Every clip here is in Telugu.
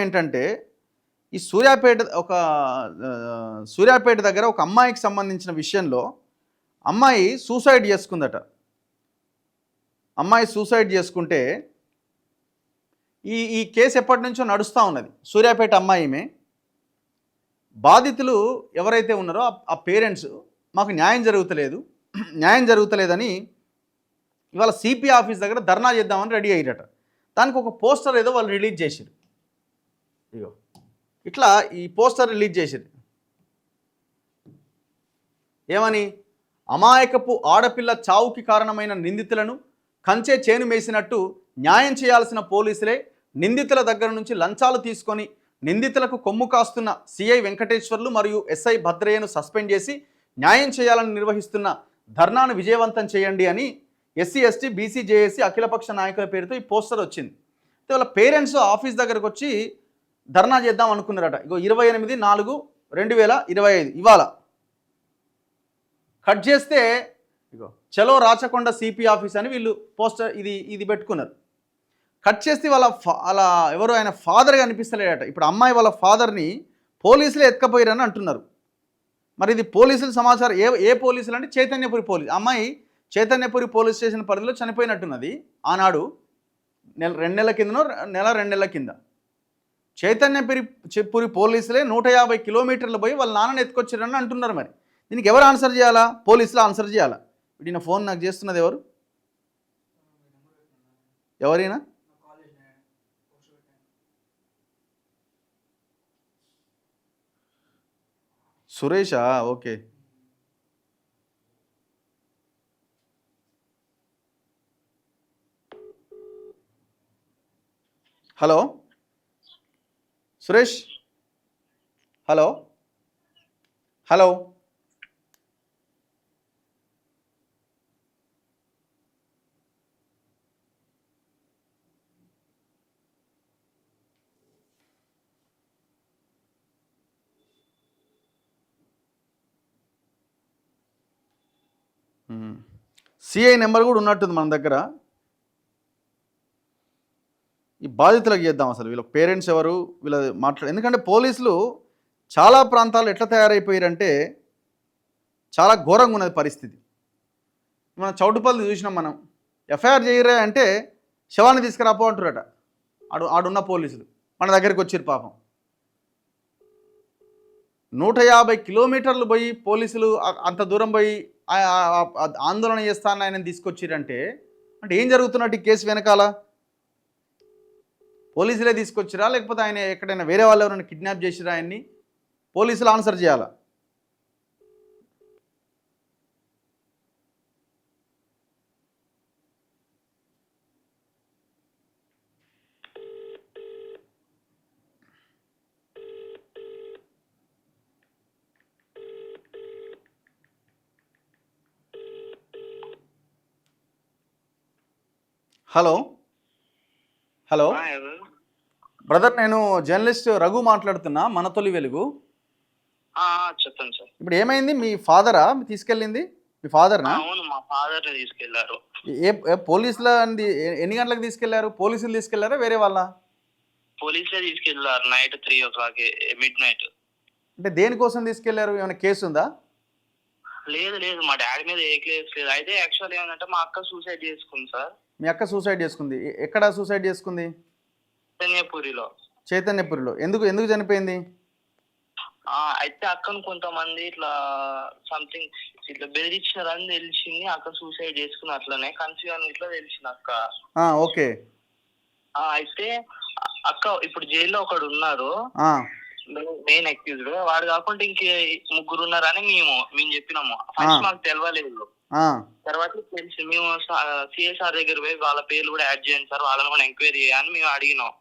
ఏంటంటే ఈ సూర్యాపేట దగ్గర ఒక అమ్మాయికి సంబంధించిన విషయంలో అమ్మాయి సూసైడ్ చేసుకుందట. అమ్మాయి సూసైడ్ చేసుకుంటే ఈ ఈ కేసు ఎప్పటి నుంచో నడుస్తూ ఉన్నది. సూర్యాపేట అమ్మాయిమే. బాధితులు ఎవరైతే ఉన్నారో ఆ పేరెంట్స్ మాకు న్యాయం జరుగుతలేదని ఇవాళ సిపి ఆఫీస్ దగ్గర ధర్నా చేద్దామని రెడీ అయ్యారట. దానికి ఒక పోస్టర్ ఏదో వాళ్ళు రిలీజ్ చేశారు. ఇగో ఇట్లా ఈ పోస్టర్ రిలీజ్ చేశారు. ఏమని? అమాయకపు ఆడపిల్ల చావుకి కారణమైన నిందితులను కంచే చేను మేసినట్టు న్యాయం చేయాల్సిన పోలీసులే నిందితుల దగ్గర నుంచి లంచాలు తీసుకొని నిందితులకు కొమ్ము కాస్తున్న సిఐ వెంకటేశ్వర్లు మరియు ఎస్ఐ భద్రయ్యను సస్పెండ్ చేసి న్యాయం చేయాలని నిర్వహిస్తున్న ధర్నాను విజయవంతం చేయండి అని ఎస్సీ ఎస్టీ బీసీ జేఏసీ అఖిలపక్ష నాయకుల పేరుతో ఈ పోస్టర్ వచ్చింది. వాళ్ళ పేరెంట్స్ ఆఫీస్ దగ్గరకు వచ్చి ధర్నా చేద్దాం అనుకున్నారట. ఇగో 28/4/2025 ఇవాళ కట్ చేస్తే ఇగో చలో రాచకొండ సిపి ఆఫీస్ అని వీళ్ళు పోస్టర్ ఇది పెట్టుకున్నారు. కట్ చేస్తే వాళ్ళ ఎవరు ఆయన ఫాదర్గా అనిపిస్తలేడట. ఇప్పుడు అమ్మాయి వాళ్ళ ఫాదర్ని పోలీసులే ఎత్తుకపోయారని అంటున్నారు. మరి ఇది పోలీసుల సమాచారం ఏ పోలీసులు అంటే చైతన్యపురి పోలీసు. అమ్మాయి చైతన్యపురి పోలీస్ స్టేషన్ పరిధిలో చనిపోయినట్టున్నది. ఆనాడు 2 నెలల కిందనో 2 నెలల కింద చైతన్యపురి పోలీసులే 150 కిలోమీటర్లు పోయి వాళ్ళ నాన్నని ఎత్తుకొచ్చారని అంటున్నారు. మరి దీనికి ఎవరు ఆన్సర్ చేయాలా? పోలీసులు ఆన్సర్ చేయాలా? ఇప్పుడు నా ఫోన్ నాకు చేస్తున్నది ఎవరైనా? సురేషా? Okay. Hello Suresh. Hello. CI number కూడా ఉన్నట్టుంది మన దగ్గర. ఈ బాధితులకు చేద్దాం. అసలు వీళ్ళ పేరెంట్స్ ఎవరు, వీళ్ళ ఎందుకంటే పోలీసులు చాలా ప్రాంతాలు ఎట్లా తయారైపోయారంటే చాలా ఘోరంగా ఉన్నది పరిస్థితి. మన చౌటుపల్లి చూసినాం మనం. ఎఫ్ఐఆర్ చేయరా అంటే శవాన్ని తీసుకురాపో అంటారట ఆడున్న పోలీసులు. మన దగ్గరికి వచ్చారు పాపం. 150 కిలోమీటర్లు పోయి పోలీసులు అంత దూరం పోయి ఆందోళన చేస్తానని ఆయన తీసుకొచ్చిరంటే అంటే ఏం జరుగుతున్నట్టు ఈ కేసు వెనకాల? పోలీసులే తీసుకొచ్చిరా లేకపోతే ఆయన ఎక్కడైనా వేరే వాళ్ళు ఎవరైనా కిడ్నాప్ చేసిరా? ఆయన్ని పోలీసులు ఆన్సర్ చేయాలా? హలో బ్రదర్, నేను జర్నలిస్ట్ రఘు మాట్లాడుతున్నా, మన తొలి వెలుగు. చెప్పండి సార్. ఇప్పుడు ఏమైంది? మీ ఫాదరా తీసుకెళ్ళింది? మీ ఫాదర్నా? అవును, మా ఫాదర్ తీసుకెళ్లారు. పోలీసుల ఎన్ని గంటలకు తీసుకెళ్లారు? పోలీసులు తీసుకెళ్లారా వేరే వాళ్ళ? పోలీసులే తీసుకెళ్లారు. Night 3 o'clock mid night. అంటే దేనికోసం తీసుకెళ్లారు? ఏమైనా కేసు ఉందా? లేదు, మా డాడీ మీద ఏ కేసు లేదు. అయితే యాక్చువల్ ఏంటంటే మా అక్క సూసైడ్ చేసుకుంది సార్. మీ అక్క సూసైడ్ చేసుకుంది? ఎక్కడ సూసైడ్ చేసుకుంది? చైతన్యపురిలో. ఎందుకు చనిపోయింది? అయితే అక్కను కొంతమంది ఇట్లా సంథింగ్ ఇట్లా బెదిరించారని తెలిసింది. అక్క సూసైడ్ చేసుకుని అట్లనే కన్సీవ్ అని ఇట్లా తెలిసింది అక్క. ఓకే. అయితే అక్క ఇప్పుడు జైల్లో ఒకడు ఉన్నారు, మెయిన్ అక్యూజ్డ్. వాడు కాకుండా ఇంకే 3 ఉన్నారని మేము చెప్పినాము. ఫస్ట్ మాకు తెలియలేదు. తర్వాత తెలిసి మేము సిఎస్ఆర్ దగ్గర పోయి వాళ్ళ పేర్లు కూడా యాడ్ చేయండి సార్, వాళ్ళని కూడా ఎంక్వైరీ చేయని మేము అడిగినాం.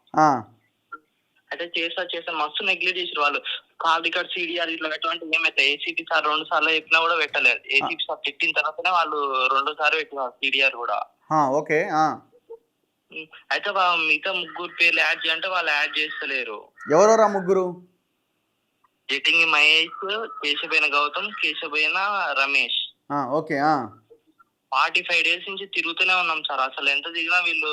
అయితే చేస్తా మస్తు నెగ్లెక్ట్ చేసారు వాళ్ళు. కాల్ రికార్డ్ సిడిఆర్ ఇట్లా పెట్టమంటే ఏమైతే ఏసీపీ సార్ 2 సార్లు చెప్పినా కూడా పెట్టలేదు. ఏసీపీ సార్ తిట్టిన తర్వాతనే వాళ్ళు 2 సార్లు పెట్టినారు సిడిఆర్ కూడా. ఓకే. అయితే మిగతా 3 పేర్లు యాడ్ చేయంటే వాళ్ళు యాడ్ చేస్తలేరు. ఎవరెవరు ఆ 3? జటింగి మహేష్, కేశబైన గౌతమ్, కేశబైన రమేష్. ఓకే. 45 డేస్ నుంచి తిరుగుతూనే ఉన్నాం సార్. అసలు ఎంత దిగినా వీళ్ళు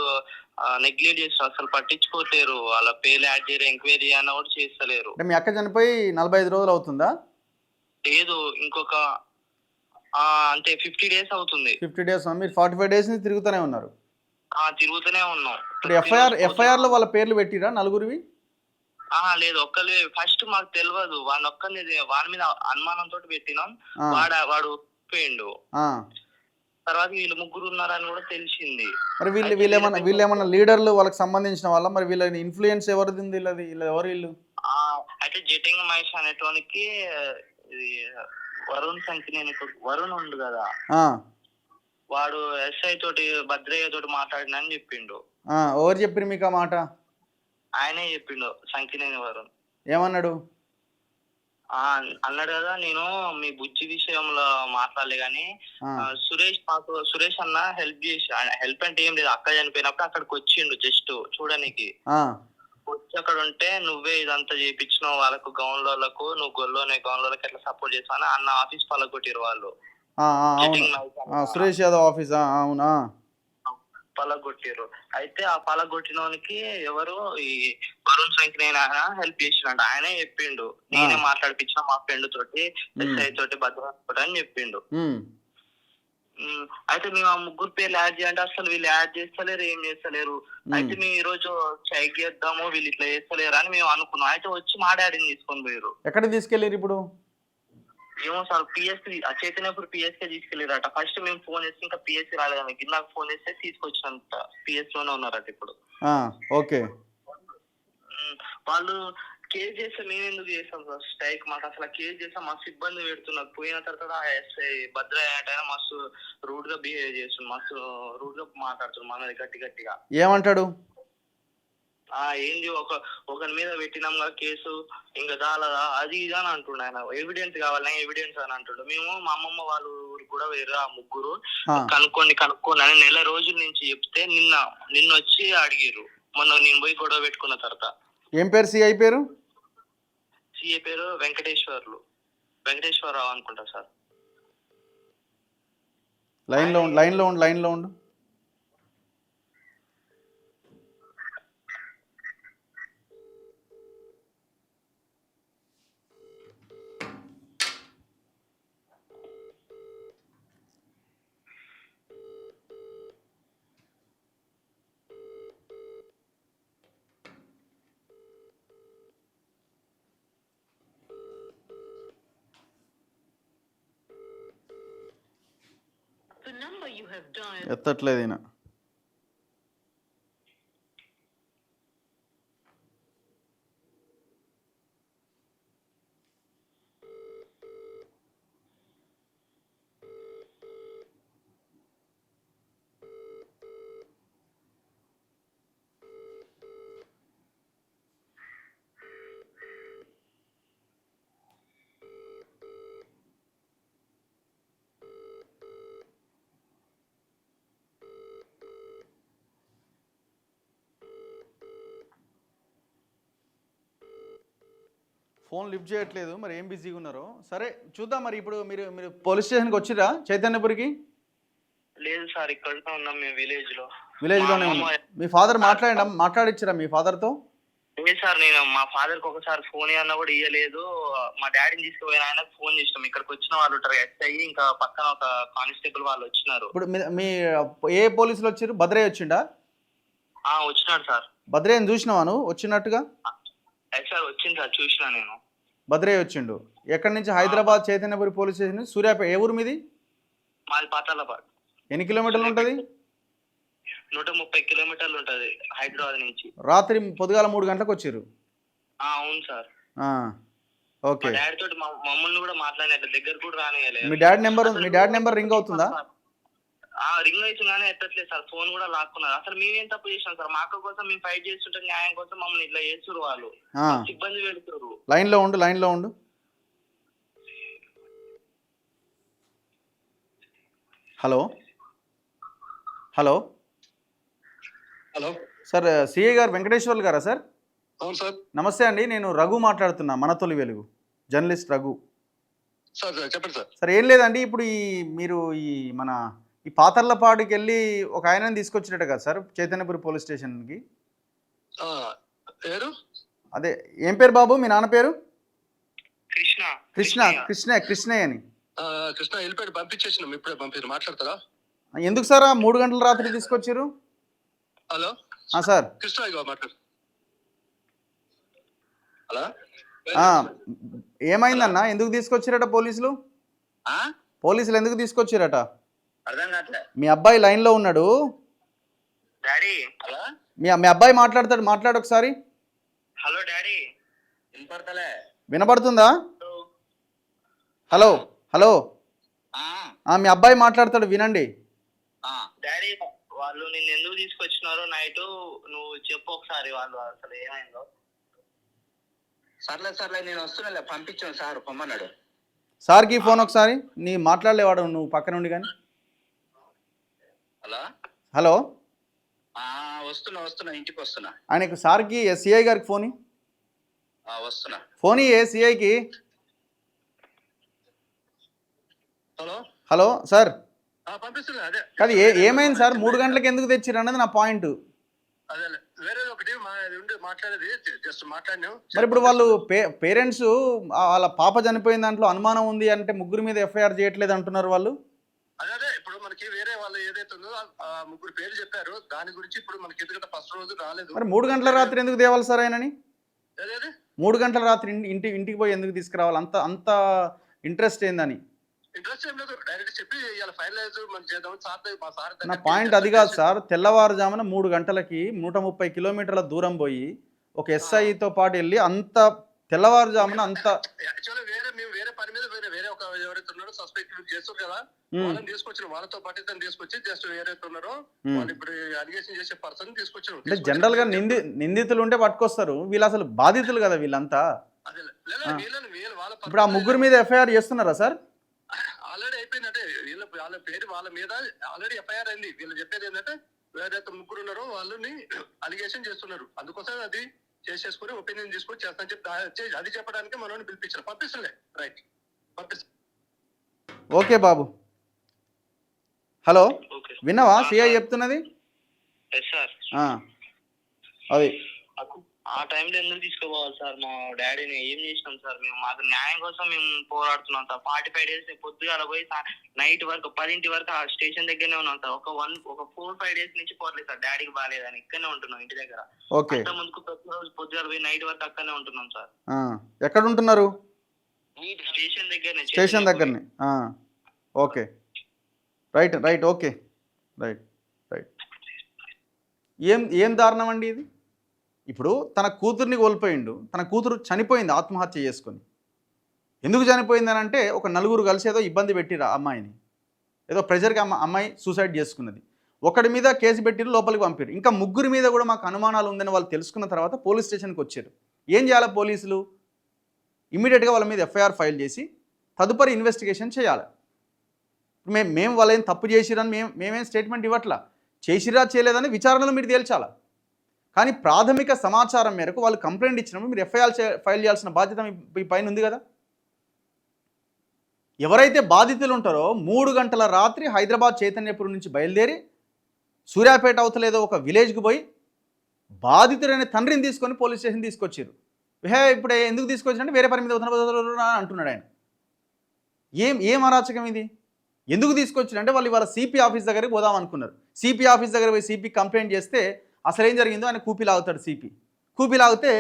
నెగ్లెక్ట్ చేస్తారు, అసలు పట్టించుకోలేరు. వాళ్ళ పేర్లు యాడ్ చేయరు, ఎంక్వైరీ అన్న కూడా చేస్తలేరు. అంటే మీ అక్క చనిపోయి 45 రోజులు అవుతుందా? లేదు, ఇంకొక అంతే 50 డేస్ అవుతుంది. 50 డేస్. మీరు 45 డేస్ నుంచి తిరుగుతూనే ఉన్నారు. తిరుగుతూనే ఉన్నాం. ఇప్పుడు ఎఫ్ఐఆర్లో వాళ్ళ పేర్లు పెట్టిరా నలుగురివి? లేదు, ఒక్కరు ఫస్ట్ మాకు తెలియదు. వాడి మీద అనుమానంతో పెట్టినాం. వాడు పోయిండు. తర్వాత వీళ్ళు ముగ్గురు ఉన్నారని కూడా తెలిసింది. మరి వీళ్ళేమన్నా లీడర్లు వాళ్ళకి సంబంధించిన వాళ్ళ? మరి వీళ్ళ ఇన్ఫ్లుయెన్స్ ఎవరిది ఉంది? ఎవరు వీళ్ళు? అయితే జటింగ్ మహేష్ అనేటోనికి ఇది వరుణ్ ఉండు కదా, వాడు ఎస్ఐ తోటి భద్రయ్య తోటి మాట్లాడినని చెప్పిండు. ఎవరు చెప్పారు మీకు ఆ మాట? ఆయనే చెప్పిండు, సంకినేని వరుణ్. ఏమన్నాడు? అన్నాడు కదా, నేను మీ బుజ్జి విషయంలో మాట్లాడలే గాని సురేష్ అన్న హెల్ప్ అంటే ఏం లేదు. అక్క చనిపోయినప్పుడు అక్కడికి వచ్చిండు జస్ట్ చూడడానికి. వచ్చి అక్కడ ఉంటే నువ్వే ఇదంతా చేయించినావు వాళ్ళకు, గౌన్లకు నువ్వు గౌన్లోకి ఎట్లా సపోర్ట్ చేస్తావు అన్న ఆఫీస్ పలగొట్టిరు వాళ్ళు. సురేష్ యాదవ్ ఆఫీస్. అవునా? పలగొట్టిరు. అయితే ఆ పలగొట్టినోనికి ఎవరు ఈ వరుణ్ సంఖ్య హెల్ప్ చేసినట్టు ఆయనే చెప్పిండు. నేనే మాట్లాడిపించిన మా ఫ్రెండ్ తోటి, ఎస్ఐ తోటి, భద్రత అని చెప్పిండు. అయితే మేము ఆ ముగ్గురు పేర్లు యాడ్ చేయండి, అసలు వీళ్ళు యాడ్ చేస్తలేరు, ఏం చేస్తలేరు. అయితే మేము ఈ రోజు చెక్ చేద్దాము, వీళ్ళు ఇట్లా చేస్తలేరు అని మేము అనుకున్నాం. అయితే వచ్చి మా డాడీని తీసుకొని పోయారు. ఎక్కడ తీసుకెళ్ళారు ఇప్పుడు? ఏమో సార్, పిఎస్సి చైతన్యపూర్ పిఎస్కే తీసుకెళ్ళారట. ఫస్ట్ మేము ఫోన్ చేస్తే ఇంకా పిఎస్సి రాలేదని గిన్నాకు ఫోన్ చేస్తే తీసుకొచ్చినంత పిఎస్ లోనే ఉన్నారట ఇప్పుడు. ఓకే. వాళ్ళు కేసు చేస్తే మేము ఎందుకు చేస్తాం సార్ స్ట్రైక్? మాకు అసలు కేసు చేస్తే మస్తు ఇబ్బంది పెడుతున్నారు. పోయిన తర్వాత ఎస్ఐ భద్రయ్య మస్తు రూడ్ గా బిహేవ్ చేస్తుంది, మస్తు రూడ్ గా మాట్లాడుతుంది మన మీద గట్టిగా. ఏమంటాడు? ఏంది ఒకరి మీద పెట్టినాం కేసు, ఇంకా చాలదా అది ఇది అని అంటుండే. ఆయన ఎవిడెన్స్ కావాలని ఎవిడెన్స్ అని అంటుండే. మేము మా అమ్మమ్మ వాళ్ళ ఊరు కూడా వేరే ఆ ముగ్గురు కనుక్కోండి అని నెల రోజుల నుంచి చెప్తే నిన్న వచ్చి అడిగారు. మొన్న నేను పోయి గొడవ పెట్టుకున్న తర్వాత. ఏం పేరు సిఐ పేరు? సిఐ పేరు వెంకటేశ్వరరావు అనుకుంటా సార్. లైన్లో ఉండు. ఎత్తట్లేదు ఈయన. ఫోన్ లిఫ్ట్ చేయట్లేదు, మరి ఏం బిజీగా ఉన్నారో. సరే చూద్దాం. మరి ఇప్పుడు మీరు పోలీస్ స్టేషన్కి వచ్చిరా చైతన్యపురికి? లేదు సార్, ఇక్కడ ఉన్నాం మేము విలేజ్లోనే ఉన్నాం. మీ ఫాదర్ మాట్లాడిచ్చిరా మీ ఫాదర్తో? లేదు సార్, నేను మా ఫాదర్కి ఒకసారి ఫోన్ అన్నా కూడా ఇవ్వలేదు. మా డాడీని తీసుకుపోయిన ఆయనకు ఫోన్ చేసినాం. ఇక్కడికి వచ్చిన వాళ్ళు ఉంటారు ఎస్ఐ, ఇంకా పక్కన ఒక కానిస్టేబుల్ వాళ్ళు వచ్చినారు. ఇప్పుడు మీ ఏ పోలీసులు వచ్చారు? భద్రయ్య వచ్చిండా? వచ్చినాడు సార్. భద్రయ్యని చూసినావా నువ్వు వచ్చినట్టుగా? సార్ వచ్చింది సార్, చూసినా నేను. భద్రయ్య వచ్చిండు. ఎక్కడి నుంచి? Hyderabad Chaitanyapuri police station. సూర్యాపేట. ఏ ఊరు మీది? మాది పాతాలపాడు. ఎన్ని కిలోమీటర్లు ఉంటుంది? 130 కిలోమీటర్లు ఉంటుంది హైదరాబాద్ నుంచి. రాత్రి పొద్దుగాల 3 గంటలకు వచ్చారు? అవును సార్. ఓకే. డాడీ తోటి మమ్మల్ని కూడా మాట్లాడినట్టు దగ్గర కూడా రానియలేదు. మీ డాడీ నెంబర్ రింగ్ అవుతుందా? రింగ్ అవుతుందని ఎత్తట్లేదు సార్. ఫోన్ కూడా లాక్కున్నారు. అసలు మేమేం తప్పు చేసినాం సార్? మా అక్క కోసం మేము ఫైట్ చేస్తుంటే న్యాయం కోసం మమ్మల్ని ఇట్లా చేస్తున్నారు వాళ్ళు. ఇబ్బంది పెడుతున్నారు. లైన్లో ఉండు. హలో సార్, సిఐ గారు వెంకటేశ్వర్లు గారా సార్? అవును సార్. నమస్తే అండి, నేను రఘు మాట్లాడుతున్నా, మన తొలి వెలుగు జర్నలిస్ట్ రఘు. సార్ చెప్పండి సార్. సార్ ఏం లేదండి, ఇప్పుడు మీరు మన ఈ పాతర్లపాడుకి వెళ్ళి ఒక ఆయనని తీసుకొచ్చినట్టు కదా సార్ చైతన్యపురి పోలీస్ స్టేషన్కి. పేరు అదే ఏం పేరు బాబు మీ నాన్న పేరు? కృష్ణ. కృష్ణయ్య అని. కృష్ణ వెళ్ళిపోయి పంపించేసినాం, ఇప్పుడే పంపించి మాట్లాడతారా? ఎందుకు సార్ 3 గంటల రాత్రి తీసుకొచ్చారు? హలో సార్ కృష్ణ ఇగో మాట్లాడు. హలో ఏమైందన్నా, ఎందుకు తీసుకొచ్చారట పోలీసులు? పోలీసులు ఎందుకు తీసుకొచ్చారట? అర్థం కావట్లే. మీ అబ్బాయి లైన్లో ఉన్నాడు. డాడీ మీ అబ్బాయి మాట్లాడు ఒకసారి. హలో డాడీ వినపడతలే. వినపడుతుందా? హలో హలో మీ అబ్బాయి మాట్లాడతాడు, వినండి. డాడీ వాళ్ళు నిన్ను ఎందుకు తీసుకొచ్చినారో నైట్ నువ్వు చెప్పు ఒకసారి, వాళ్ళు అసలు ఏమైందో. సర్లే నేను వస్తున్నా, పంపించాను సార్ పొమ్మన్నాడు. సార్కి ఫోన్ ఒకసారి. నీ మాట్లాడలేవాడు నువ్వు పక్కన ఉండి కానీ. హలో హలో వస్తున్నా ఇంటికి వస్తున్నా. ఆయనకు సార్కి సిఐ గారికి ఫోన్ వస్తున్నా. ఫోన్ సిఐకి. హలో హలో సార్ పంపిస్తున్నా. అదే కాదు, ఏమైంది సార్? 3 గంటలకు ఎందుకు తెచ్చిర్రు అన్నది నా పాయింట్. అదే వేరే ఒకటి మాట్లాడేది, జస్ట్ మాట్లాడినాం. మరి ఇప్పుడు వాళ్ళు పేరెంట్స్ వాళ్ళ పాప చనిపోయిన దాంట్లో అనుమానం ఉంది అంటే 3 మీద ఎఫ్ఐఆర్ చేయట్లేదు అంటున్నారు వాళ్ళు. అదే ఇప్పుడు మనకి వేరే వాళ్ళు ఏదైతే ఉందో 3 పేర్లు చెప్పారు, దాని గురించి ఇప్పుడు మనకి ఎందుకంటే ఫస్ట్ రోజు రాలేదు. మరి 3 గంటల రాత్రి ఎందుకు తేవాలి సార్ ఆయనని? 3 గంటల రాత్రి ఇంటికి పోయి ఎందుకు తీసుకురావాలి? అంత ఇంట్రెస్ట్ ఏందని? ఇంట్రెస్ట్ ఏం లేదు, డైరెక్ట్ చెప్పి ఇలా ఫైనలైజ్ మనం చేద్దాం సార్. మా సార్ నా పాయింట్ అది కాదు సార్. తెల్లవారుజామున 3 గంటలకి 130 కిలోమీటర్ల దూరం పోయి ఒక ఎస్ఐతో పాటు వెళ్ళి అంత తెల్లవారుజామున అంత యాక్చువల్లీ మేము వేరే పని మీద వేరే ఒక ఎవరైతే ఉన్నారో సస్పెక్ట్ చేస్తారు కదా, వాళ్ళని తీసుకొచ్చిన, వాళ్ళతో పాటు ఇతను తీసుకొచ్చి జస్ట్ ఎవరైతే ఉన్నారో వాళ్ళు ఇప్పుడు అలిగేషన్ చేసే పర్సన్ తీసుకొచ్చారు. అంటే జనరల్ గా నిందితులు ఉంటే పట్టుకొస్తారు, వీళ్ళు అసలు బాధితులు కదా వీళ్ళంతా. ఇప్పుడు ఆ 3 మీద ఎఫ్ఐఆర్ చేస్తున్నారా సార్? ఆల్రెడీ అయిపోయిందంటే వాళ్ళ పేరు వాళ్ళ మీద ఆల్రెడీ ఎఫ్ఐఆర్ అయింది. వీళ్ళు చెప్పేది ఏంటంటే వేరైతే 3 ఉన్నారో వాళ్ళని అలిగేషన్ చేస్తున్నారు, అందుకోసం అది చేసేసుకుని ఒపీనియన్ తీసుకొని చేస్తాను చెప్పి అది చెప్పడానికి మనల్ని పిలిపించారు. పంపిస్తుండే రైట్ పంపిస్తా. ఓకే బాబు. హలో విన్నావా సిఐ చెప్తున్నది? అది ఆ టైంలో ఎందుకు తీసుకోవాలి సార్? మా డాడీని ఏం చేసినాం సార్? మేము మాకు న్యాయం కోసం మేము పోరాడుతున్నాం సార్. 45 days పొద్దుగాల పోయి నైట్ వరకు 10 వరకు ఆ స్టేషన్ దగ్గరనే ఉన్నాం సార్. ఒక 4-5 days నుంచి పోవట్లేదు సార్. డాడీకి బాగాలేదని ఇక్కడనే ఉంటున్నాం ఇంటి దగ్గర. అంత ముందుకు ప్రతిరోజు పొద్దుగాల పోయి నైట్ వరకు అక్కడనే ఉంటున్నాం సార్. ఎక్కడ ఉంటున్నారు? స్టేషన్ దగ్గరనే. Okay right okay right. ఏం దారుణం అండి ఇది? ఇప్పుడు తన కూతుర్ని కోల్పోయిండు, తన కూతురు చనిపోయింది ఆత్మహత్య చేసుకొని. ఎందుకు చనిపోయింది అని అంటే ఒక 4 కలిసి ఏదో ఇబ్బంది పెట్టిరు అమ్మాయిని, ఏదో ప్రెజర్కి అమ్మాయి సూసైడ్ చేసుకున్నది. ఒకటి మీద కేసు పెట్టిరు, లోపలికి పంపారు. ఇంకా 3 మీద కూడా మాకు అనుమానాలు ఉందని వాళ్ళు తెలుసుకున్న తర్వాత పోలీస్ స్టేషన్కి వచ్చారు. ఏం చేయాలి పోలీసులు? ఇమీడియట్గా వాళ్ళ మీద ఎఫ్ఐఆర్ ఫైల్ చేసి తదుపరి ఇన్వెస్టిగేషన్ చేయాలి. మేము వాళ్ళు ఏం తప్పు చేసిరని మేమేం స్టేట్మెంట్ ఇవ్వట్లా. చేసిరా చేయలేదని విచారణలో మీరు తేల్చాలా. కానీ ప్రాథమిక సమాచారం మేరకు వాళ్ళు కంప్లైంట్ ఇచ్చినప్పుడు మీరు ఎఫ్ఐఆర్ ఫైల్ చేయాల్సిన బాధ్యత మీ పైన ఉంది కదా. ఎవరైతే బాధితులు ఉంటారో 3 గంటల రాత్రి హైదరాబాద్ చైతన్యపురం నుంచి బయలుదేరి సూర్యాపేట అవతలేదో ఒక విలేజ్కి పోయి బాధితుడైన తండ్రిని తీసుకొని పోలీస్ స్టేషన్ తీసుకొచ్చారు. ఇప్పుడు ఎందుకు తీసుకొచ్చారంటే వేరే పని మీద అంటున్నాడు ఆయన. ఏం అరాచకం ఇది? ఎందుకు తీసుకొచ్చారంటే వాళ్ళు ఇవాళ సిపి ఆఫీస్ దగ్గరికి పోదాం అనుకున్నారు. సిపి ఆఫీస్ దగ్గర పోయి సిపి కంప్లైంట్ చేస్తే అసలు ఏం జరిగిందో ఆయన కూపీ లాగుతాడు సిపి. కూపీ లాగితే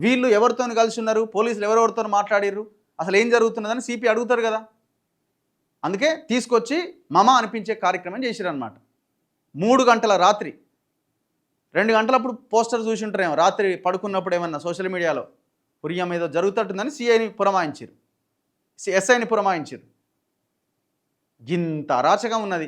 వీళ్ళు ఎవరితో కలిసి ఉన్నారు, పోలీసులు ఎవరెవరితో మాట్లాడిర్రు, అసలు ఏం జరుగుతున్నదని సిపి అడుగుతారు కదా. అందుకే తీసుకొచ్చి మమ అనిపించే కార్యక్రమం చేసిరన్నమాట. 3 గంటల రాత్రి 2 గంటలప్పుడు పోస్టర్ చూసి ఉంటారేమో, రాత్రి పడుకున్నప్పుడు ఏమన్నా సోషల్ మీడియాలో పుర్యం ఏదో జరుగుతుంటుందని సిఐని పురమాయించారు, ఎస్ఐని పురమాయించారు. ఇంత అరాచకం ఉన్నది.